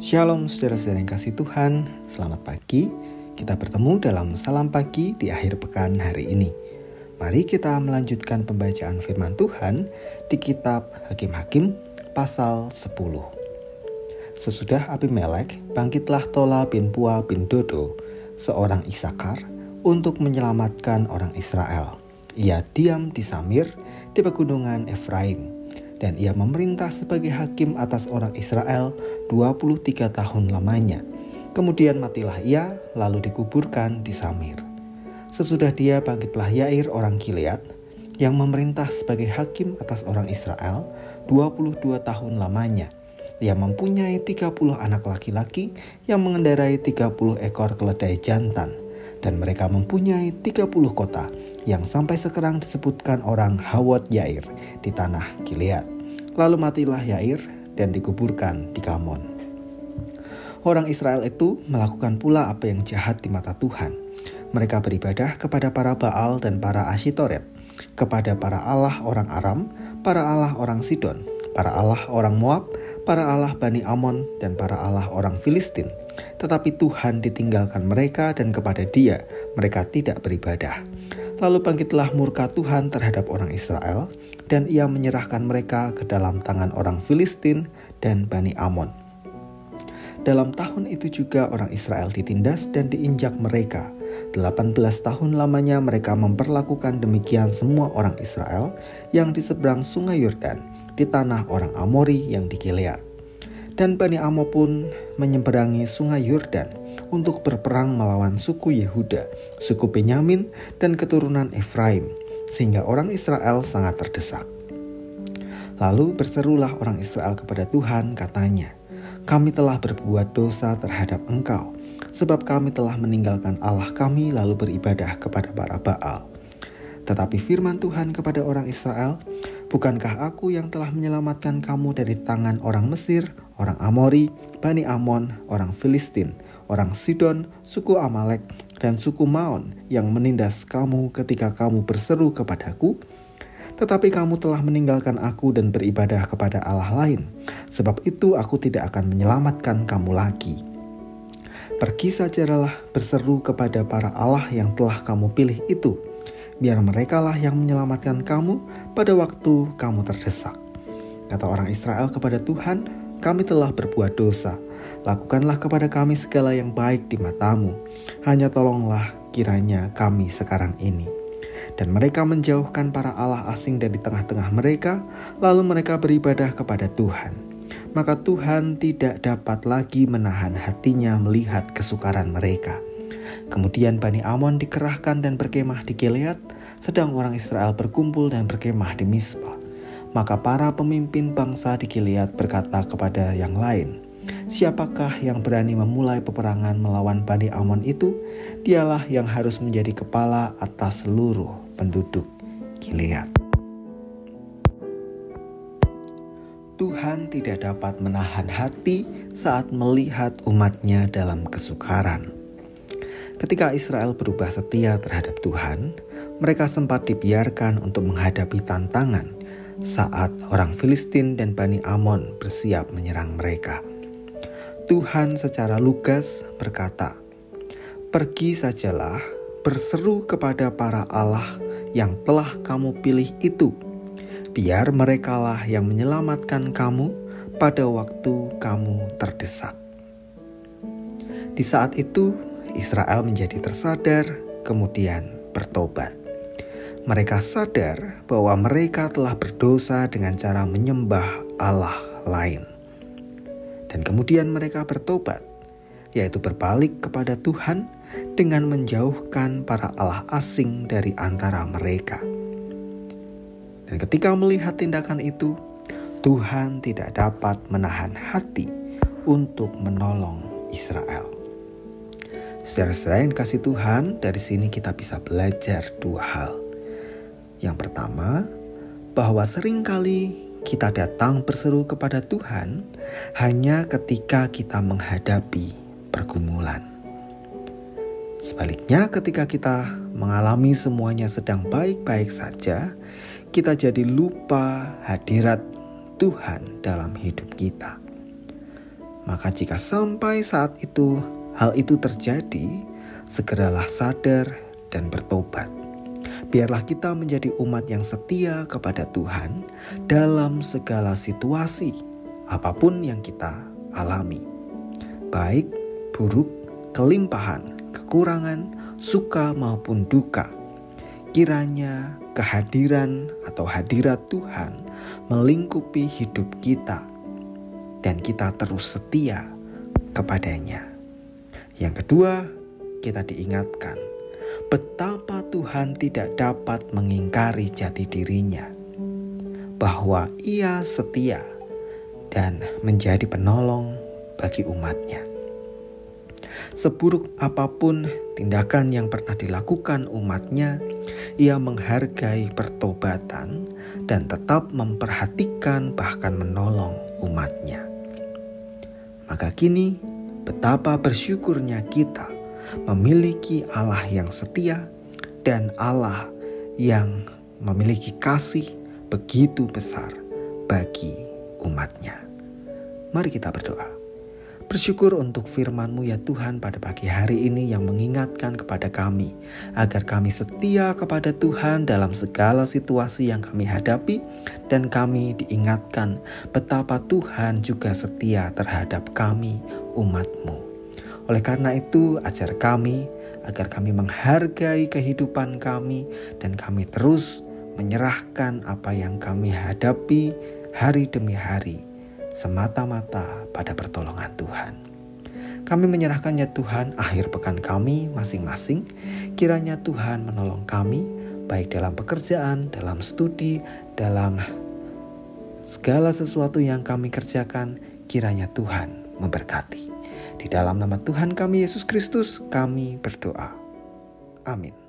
Shalom saudara-saudara yang kasih Tuhan, selamat pagi. Kita bertemu dalam Salam Pagi di akhir pekan hari ini. Mari kita melanjutkan pembacaan firman Tuhan di kitab Hakim-Hakim pasal 10. Sesudah Abimelek, bangkitlah Tola bin Pua bin Dodo, seorang Isakar, untuk menyelamatkan orang Israel. Ia diam di Samir, di pegunungan Efraim, dan ia memerintah sebagai hakim atas orang Israel 23 tahun lamanya. Kemudian matilah ia, lalu dikuburkan di Samir. Sesudah dia bangkitlah Yair orang Gilead, yang memerintah sebagai hakim atas orang Israel 22 tahun lamanya. Ia mempunyai 30 anak laki-laki yang mengendarai 30 ekor keledai jantan, dan mereka mempunyai 30 kota yang sampai sekarang disebutkan orang Hawot Yair di tanah Gilead. Lalu matilah Yair dan dikuburkan di Kamon. Orang Israel itu melakukan pula apa yang jahat di mata Tuhan. Mereka beribadah kepada para Baal dan para Asyitoret, kepada para allah orang Aram, para allah orang Sidon, para allah orang Moab, para allah Bani Amon, dan para allah orang Filistin. Tetapi Tuhan ditinggalkan mereka, dan kepada Dia mereka tidak beribadah. Lalu bangkitlah murka Tuhan terhadap orang Israel, dan ia menyerahkan mereka ke dalam tangan orang Filistin dan Bani Amon. Dalam tahun itu juga orang Israel ditindas dan diinjak mereka. 18 tahun lamanya mereka memperlakukan demikian semua orang Israel yang di seberang sungai Yordan, di tanah orang Amori yang di Gilead. Dan Bani Amon pun menyeberangi sungai Yordan untuk berperang melawan suku Yehuda, suku Benyamin, dan keturunan Efraim, sehingga orang Israel sangat terdesak. Lalu berserulah orang Israel kepada Tuhan, katanya, "Kami telah berbuat dosa terhadap Engkau, sebab kami telah meninggalkan Allah kami lalu beribadah kepada para Baal." Tetapi firman Tuhan kepada orang Israel, "Bukankah aku yang telah menyelamatkan kamu dari tangan orang Mesir, orang Amori, Bani Amon, orang Filistin, orang Sidon, suku Amalek, dan suku Maon yang menindas kamu ketika kamu berseru kepadaku? Tetapi kamu telah meninggalkan aku dan beribadah kepada Allah lain. Sebab itu aku tidak akan menyelamatkan kamu lagi. Pergi sajalah berseru kepada para Allah yang telah kamu pilih itu. Biar merekalah yang menyelamatkan kamu pada waktu kamu terdesak." Kata orang Israel kepada Tuhan, "Kami telah berbuat dosa. Lakukanlah kepada kami segala yang baik di matamu. Hanya tolonglah kiranya kami sekarang ini." Dan mereka menjauhkan para allah asing dari tengah-tengah mereka, lalu mereka beribadah kepada Tuhan. Maka Tuhan tidak dapat lagi menahan hatinya melihat kesukaran mereka. Kemudian Bani Amon dikerahkan dan berkemah di Gilead, sedang orang Israel berkumpul dan berkemah di Mispa. Maka para pemimpin bangsa di Gilead berkata kepada yang lain, "Siapakah yang berani memulai peperangan melawan Bani Amon itu? Dialah yang harus menjadi kepala atas seluruh penduduk Gilead." Tuhan tidak dapat menahan hati saat melihat umatnya dalam kesukaran. Ketika Israel berubah setia terhadap Tuhan, mereka sempat dibiarkan untuk menghadapi tantangan saat orang Filistin dan Bani Amon bersiap menyerang mereka. Tuhan secara lugas berkata, "Pergi sajalah, berseru kepada para Allah yang telah kamu pilih itu. Biar merekalah yang menyelamatkan kamu pada waktu kamu terdesak." Di saat itu, Israel menjadi tersadar, kemudian bertobat. Mereka sadar bahwa mereka telah berdosa dengan cara menyembah Allah lain. Dan kemudian mereka bertobat, yaitu berbalik kepada Tuhan dengan menjauhkan para allah asing dari antara mereka. Dan ketika melihat tindakan itu, Tuhan tidak dapat menahan hati untuk menolong Israel. Saudara-saudara yang kasih Tuhan, dari sini kita bisa belajar dua hal. Yang pertama, bahwa seringkali kita datang berseru kepada Tuhan hanya ketika kita menghadapi pergumulan. Sebaliknya, ketika kita mengalami semuanya sedang baik-baik saja, kita jadi lupa hadirat Tuhan dalam hidup kita. Maka jika sampai saat itu hal itu terjadi, segeralah sadar dan bertobat. Biarlah kita menjadi umat yang setia kepada Tuhan dalam segala situasi apapun yang kita alami, baik buruk, kelimpahan, kekurangan, suka maupun duka. Kiranya kehadiran atau hadirat Tuhan melingkupi hidup kita dan kita terus setia kepadanya. Yang kedua, kita diingatkan betapa Tuhan tidak dapat mengingkari jati dirinya, bahwa Ia setia dan menjadi penolong bagi umatnya. Seburuk apapun tindakan yang pernah dilakukan umatnya, Ia menghargai pertobatan dan tetap memperhatikan bahkan menolong umatnya. Maka kini betapa bersyukurnya kita memiliki Allah yang setia dan Allah yang memiliki kasih begitu besar bagi umatnya. Mari kita berdoa. Bersyukur untuk firman-Mu ya Tuhan pada pagi hari ini yang mengingatkan kepada kami agar kami setia kepada Tuhan dalam segala situasi yang kami hadapi, dan kami diingatkan betapa Tuhan juga setia terhadap kami umat-Mu. Oleh karena itu, ajar kami agar kami menghargai kehidupan kami dan kami terus menyerahkan apa yang kami hadapi hari demi hari semata-mata pada pertolongan Tuhan. Kami menyerahkan ya Tuhan akhir pekan kami masing-masing. Kiranya Tuhan menolong kami baik dalam pekerjaan, dalam studi, dalam segala sesuatu yang kami kerjakan. Kiranya Tuhan memberkati. Di dalam nama Tuhan kami Yesus Kristus kami berdoa. Amin.